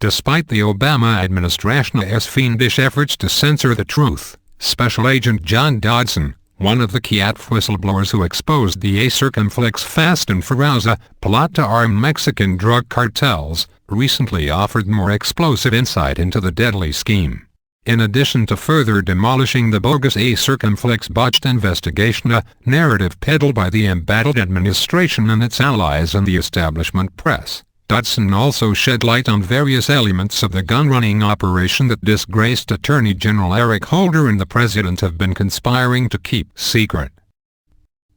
Despite the Obama administration's fiendish efforts to censor the truth, Special Agent John Dodson, one of the key whistleblowers who exposed the Circumflex Fast and Furious plot to arm Mexican drug cartels, recently offered more explosive insight into the deadly scheme. In addition to further demolishing the bogus Circumflex botched investigation narrative peddled by the embattled administration and its allies and the establishment press, Dodson also shed light on various elements of the gun-running operation that disgraced Attorney General Eric Holder and the President have been conspiring to keep secret.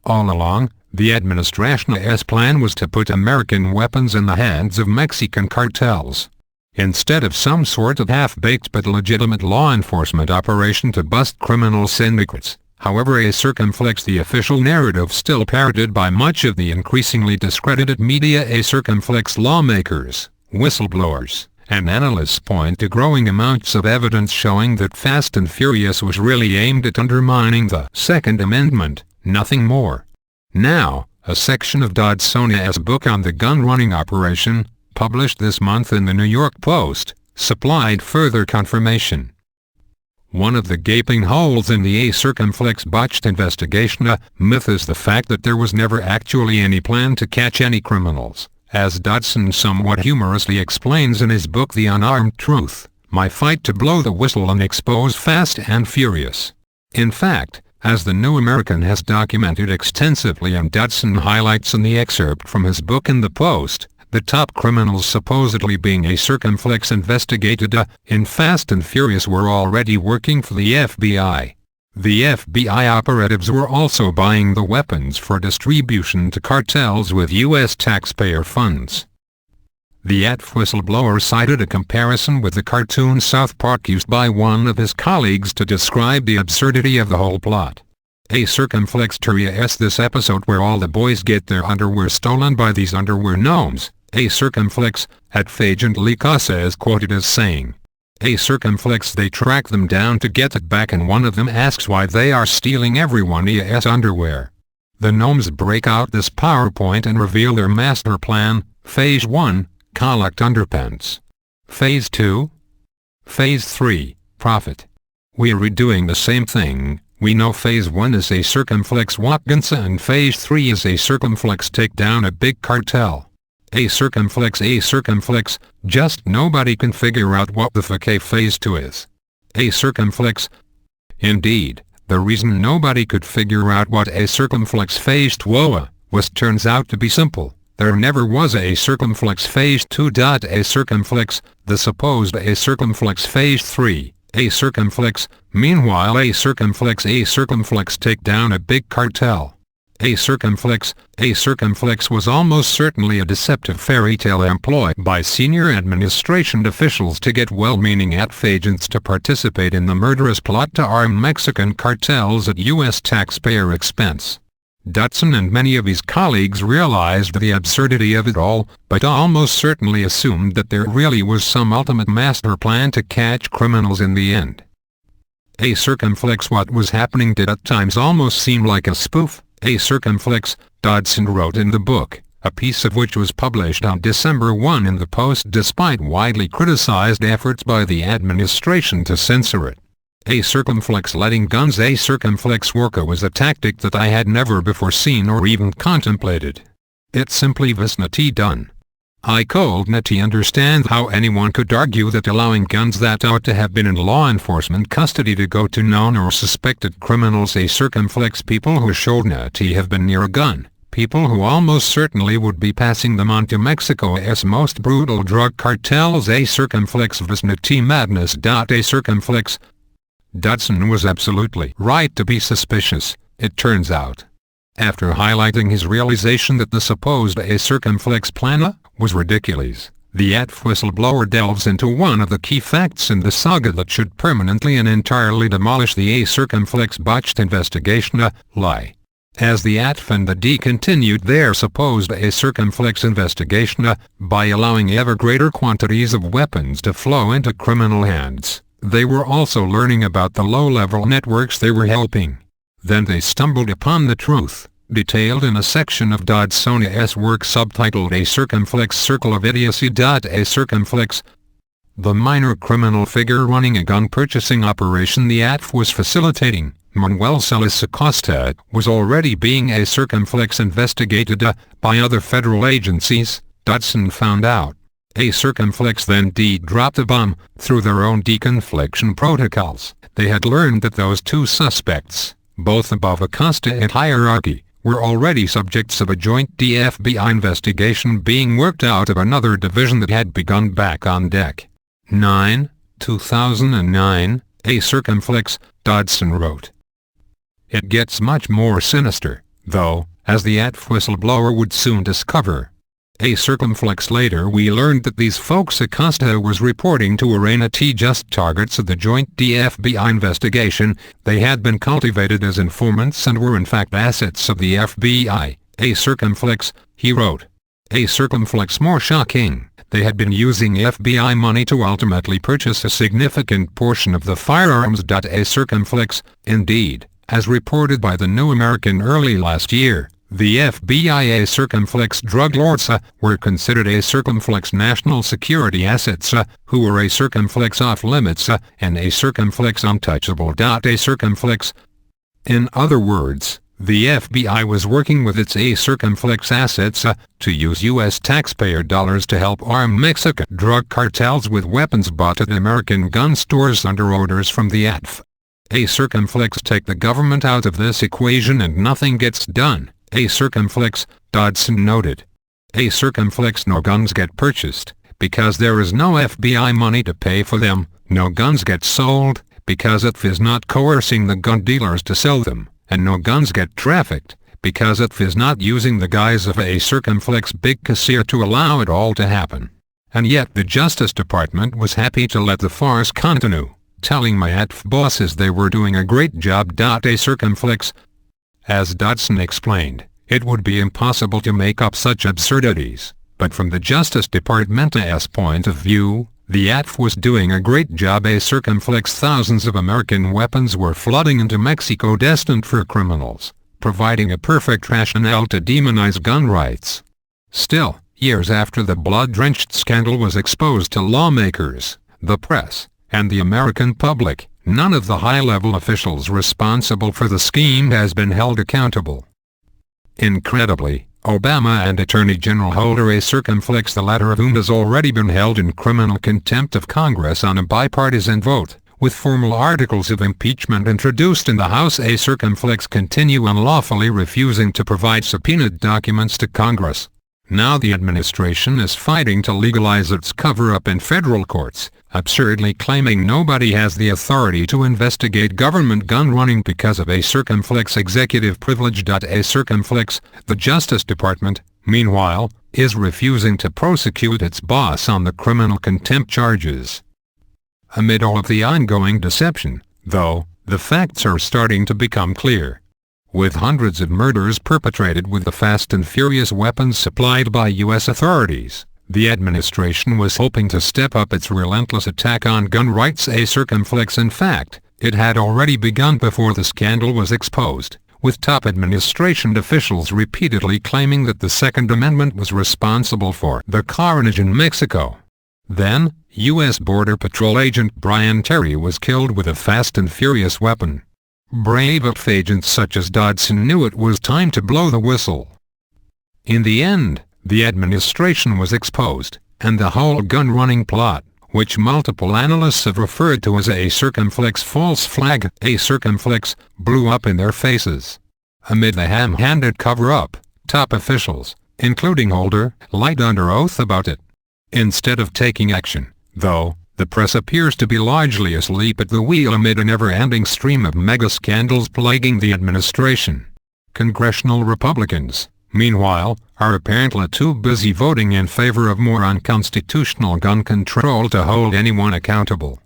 All along, the administration's plan was to put American weapons in the hands of Mexican cartels. Instead of some sort of half-baked but legitimate law enforcement operation to bust criminal syndicates, however, Circumflex, the official narrative still parroted by much of the increasingly discredited media, Circumflex lawmakers, whistleblowers, and analysts point to growing amounts of evidence showing that Fast and Furious was really aimed at undermining the Second Amendment, nothing more. Now, a section of Dodson's book on the gun-running operation, published this month in the New York Post, supplied further confirmation. One of the gaping holes in the Circumflex botched investigation myth is the fact that there was never actually any plan to catch any criminals, as Dodson somewhat humorously explains in his book The Unarmed Truth, My Fight to Blow the Whistle and Expose Fast and Furious. In fact, as the New American has documented extensively and Dodson highlights in the excerpt from his book in the Post, the top criminals supposedly being Circumflex investigated in Fast and Furious were already working for the FBI. The FBI operatives were also buying the weapons for distribution to cartels with U.S. taxpayer funds. The whistleblower cited a comparison with the cartoon South Park used by one of his colleagues to describe the absurdity of the whole plot. Circumflex this episode where all the boys get their underwear stolen by these underwear gnomes. Circumflex, Agent Licasa is quoted as saying, Circumflex, they track them down to get it back and one of them asks why they are stealing everyone's underwear. The gnomes break out this PowerPoint and reveal their master plan. Phase 1, collect underpants. Phase 2. Phase 3, profit. We are redoing the same thing. We know Phase 1 is Circumflex Watgansa and Phase 3 is Circumflex take down a big cartel. Circumflex, just nobody can figure out what the fuck Phase 2 is. Circumflex. Indeed, the reason nobody could figure out what Circumflex Phase 2 was turns out to be simple. There never was Circumflex Phase 2. Circumflex, the supposed Circumflex Phase 3. Circumflex, meanwhile Circumflex take down a big cartel. Circumflex was almost certainly a deceptive fairy tale employed by senior administration officials to get well-meaning agents to participate in the murderous plot to arm Mexican cartels at U.S. taxpayer expense. Dodson and many of his colleagues realized the absurdity of it all, but almost certainly assumed that there really was some ultimate master plan to catch criminals in the end. Circumflex, what was happening did at times almost seem like a spoof. Circumflex, Dodson wrote in the book, a piece of which was published on December 1 in the Post despite widely criticized efforts by the administration to censor it. Circumflex letting guns Circumflex worker was a tactic that I had never before seen or even contemplated. It simply was not done. I could not understand how anyone could argue that allowing guns that ought to have been in law enforcement custody to go to known or suspected criminals Circumflex people who should not have been near a gun, people who almost certainly would be passing them on to Mexico's most brutal drug cartels Circumflex was not madness. Circumflex. Dodson was absolutely right to be suspicious, it turns out. After highlighting his realization that the supposed Circumflex plan was ridiculous, the whistleblower delves into one of the key facts in the saga that should permanently and entirely demolish the Circumflex botched investigation, lie. As the ATF and the D continued their supposed Circumflex investigation by allowing ever greater quantities of weapons to flow into criminal hands, they were also learning about the low-level networks they were helping. Then they stumbled upon the truth, detailed in a section of Dodson's work subtitled A Circumflex Circle of Idiocy. Circumflex. The minor criminal figure running a gun purchasing operation the ATF was facilitating, Manuel Celis Acosta, was already being a circumflex investigated by other federal agencies, Dodson found out. A circumflex then dropped a bomb. Through their own deconfliction protocols, they had learned that those two suspects, both above Acosta in hierarchy, were already subjects of a joint DFBI investigation being worked out of another division that had begun back on deck. 2009, A circumflex, Dodson wrote. It gets much more sinister, though, as the ATF whistleblower would soon discover. A circumflex later we learned that these folks Acosta was reporting to Arena T just targets of the joint DFBI investigation. They had been cultivated as informants and were in fact assets of the FBI. A circumflex, he wrote. A circumflex more shocking. They had been using FBI money to ultimately purchase a significant portion of the firearms. A circumflex, indeed, as reported by the New American early last year. The FBI A circumflex drug lords were considered A circumflex national security assets who were A circumflex off limits and A circumflex untouchable. A circumflex. In other words, the FBI was working with its A circumflex assets to use U.S. taxpayer dollars to help arm Mexican drug cartels with weapons bought at American gun stores under orders from the ATF. A circumflex take the government out of this equation and nothing gets done. A circumflex, Dodson noted. A circumflex no guns get purchased, because there is no FBI money to pay for them, no guns get sold, because ATF is not coercing the gun dealers to sell them, and no guns get trafficked, because ATF is not using the guise of A circumflex big cashier to allow it all to happen. And yet the Justice Department was happy to let the farce continue, telling my ATF bosses they were doing a great job. A circumflex. As Dodson explained, it would be impossible to make up such absurdities, but from the Justice Department's point of view, the ATF was doing a great job. A circumflex. Thousands of American weapons were flooding into Mexico destined for criminals, providing a perfect rationale to demonize gun rights. Still, years after the blood-drenched scandal was exposed to lawmakers, the press, and the American public, none of the high-level officials responsible for the scheme has been held accountable. Incredibly, Obama and Attorney General Holder A circumflex, the latter of whom has already been held in criminal contempt of Congress on a bipartisan vote, with formal articles of impeachment introduced in the House. A circumflex continue unlawfully refusing to provide subpoenaed documents to Congress. Now the administration is fighting to legalize its cover-up in federal courts, absurdly claiming nobody has the authority to investigate government gun running because of A circumflex executive privilege. A circumflex, the Justice Department, meanwhile, is refusing to prosecute its boss on the criminal contempt charges. Amid all of the ongoing deception, though, the facts are starting to become clear. With hundreds of murders perpetrated with the fast and furious weapons supplied by U.S. authorities, the administration was hoping to step up its relentless attack on gun rights. A circumflex. In fact, it had already begun before the scandal was exposed, with top administration officials repeatedly claiming that the Second Amendment was responsible for the carnage in Mexico. Then, U.S. Border Patrol agent Brian Terry was killed with a fast and furious weapon. Brave ATF agents such as Dodson knew it was time to blow the whistle. In the end, the administration was exposed, and the whole gun-running plot, which multiple analysts have referred to as A circumflex false flag, A circumflex, blew up in their faces. Amid the ham-handed cover-up, top officials, including Holder, lied under oath about it. Instead of taking action, though, the press appears to be largely asleep at the wheel amid a never-ending stream of mega-scandals plaguing the administration. Congressional Republicans, meanwhile, are apparently too busy voting in favor of more unconstitutional gun control to hold anyone accountable.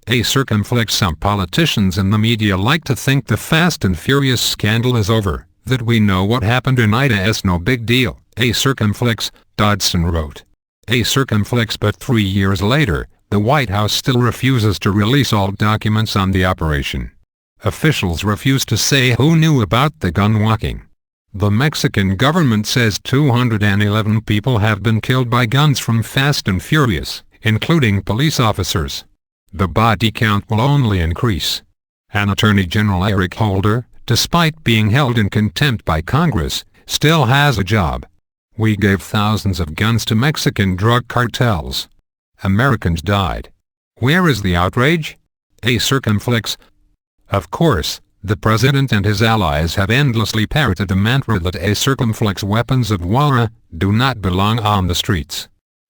A circumflex. Some politicians and the media like to think the Fast and Furious scandal is over, that we know what happened in Ida's no big deal. A circumflex, Dodson wrote. A circumflex. But 3 years later, the White House still refuses to release all documents on the operation. Officials refuse to say who knew about the gunwalking. The Mexican government says 211 people have been killed by guns from Fast and Furious, including police officers. The body count will only increase. And Attorney General Eric Holder, despite being held in contempt by Congress, still has a job. We gave thousands of guns to Mexican drug cartels. Americans died. Where is the outrage? A circumflex. Of course, the president and his allies have endlessly parroted the mantra that a circumflex weapons of war do not belong on the streets.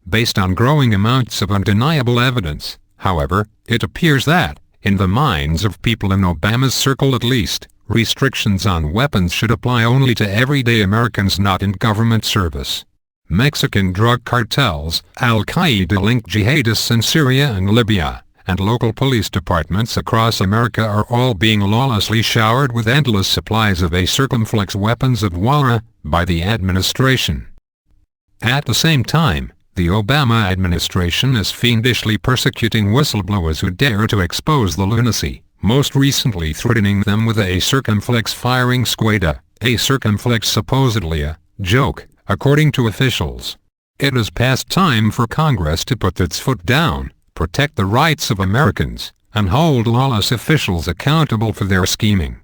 Based on growing amounts of undeniable evidence, however, it appears that, in the minds of people in Obama's circle at least, restrictions on weapons should apply only to everyday Americans not in government service. Mexican drug cartels, Al-Qaeda-linked jihadists in Syria and Libya, and local police departments across America are all being lawlessly showered with endless supplies of a circumflex weapons of war by the administration. At the same time, the Obama administration is fiendishly persecuting whistleblowers who dare to expose the lunacy, most recently threatening them with a circumflex firing squad, a circumflex supposedly a joke, according to officials. It is past time for Congress to put its foot down, protect the rights of Americans, and hold lawless officials accountable for their scheming.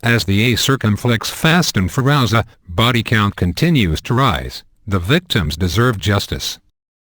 As the A circumflex Fast and Furious body count continues to rise, the victims deserve justice.